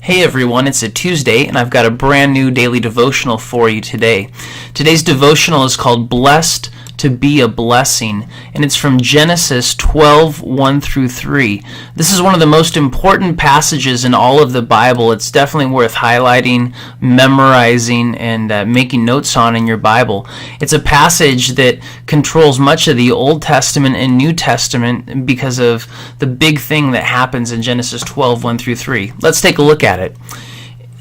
Hey everyone, it's a Tuesday and I've got a brand new daily devotional for you today. Today's devotional is called Blessed to be a Blessing, and it's from Genesis 12:1 through 3. This is one of the most important passages in all of the Bible. It's definitely worth highlighting, memorizing, and making notes on in your Bible. It's a passage that controls much of the Old Testament and New Testament because of the big thing that happens in Genesis 12:1 through 3. Let's take a look at it.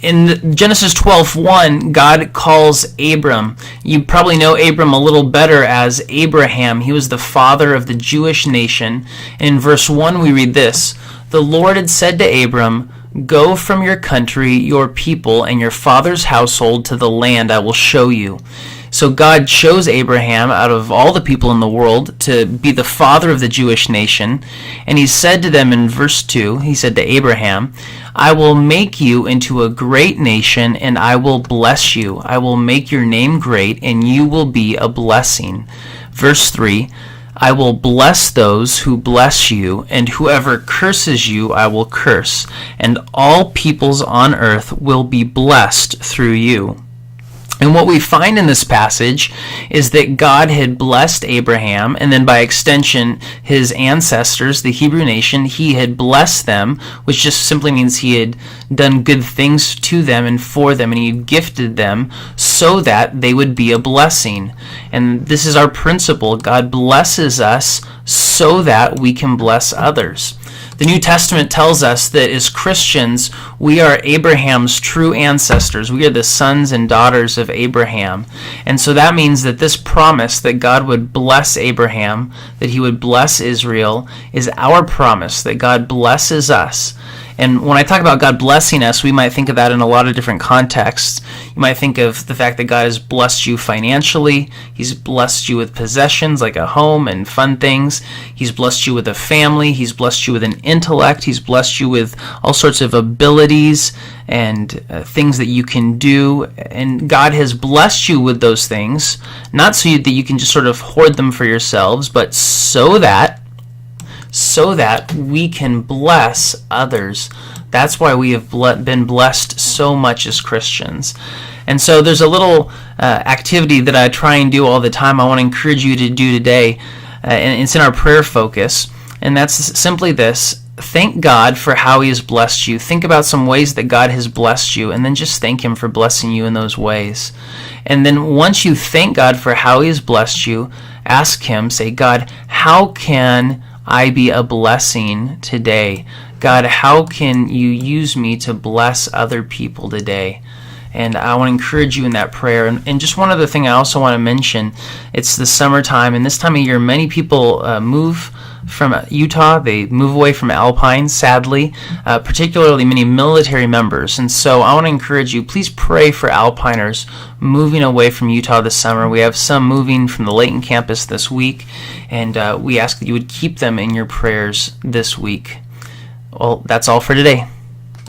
In Genesis 12:1, God calls Abram. You probably know Abram a little better as Abraham. He was the father of the Jewish nation. In verse 1, we read this: "The Lord had said to Abram, 'Go from your country, your people, and your father's household to the land I will show you.'" So God chose Abraham out of all the people in the world to be the father of the Jewish nation. And he said to them in verse 2, he said to Abraham, "I will make you into a great nation, and I will bless you. I will make your name great, and you will be a blessing." Verse 3, "I will bless those who bless you, and whoever curses you I will curse, and all peoples on earth will be blessed through you." And what we find in this passage is that God had blessed Abraham, and then by extension his ancestors, the Hebrew nation. He had blessed them, which just simply means he had done good things to them and for them, and he had gifted them so that they would be a blessing. And this is our principle. God blesses us so that we can bless others. The New Testament tells us that as Christians, we are Abraham's true ancestors. We are the sons and daughters of Abraham. And so that means that this promise that God would bless Abraham, that he would bless Israel, is our promise that God blesses us. And when I talk about God blessing us, we might think of that in a lot of different contexts. You might think of the fact that God has blessed you financially. He's blessed you with possessions like a home and fun things. He's blessed you with a family. He's blessed you with an intellect. He's blessed you with all sorts of abilities and things that you can do. And God has blessed you with those things, not so that you can just sort of hoard them for yourselves, but so that we can bless others. That's why we have been blessed so much as Christians. And so there's a little activity that I try and do all the time I want to encourage you to do today, and it's in our prayer focus, and that's simply this: thank God for how he has blessed you. Think about some ways that God has blessed you, and then just thank him for blessing you in those ways. And then once you thank God for how he has blessed you, ask him, say, "God, how can I be a blessing today? God, how can you use me to bless other people today?" And I want to encourage you in that prayer. And just one other thing I also want to mention, it's the summertime, and this time of year many people move from Utah. They move away from Alpine, sadly, particularly many military members. And so I want to encourage you, please pray for Alpiners moving away from Utah this summer. We have some moving from the Layton campus this week, and we ask that you would keep them in your prayers this week. Well, that's all for today.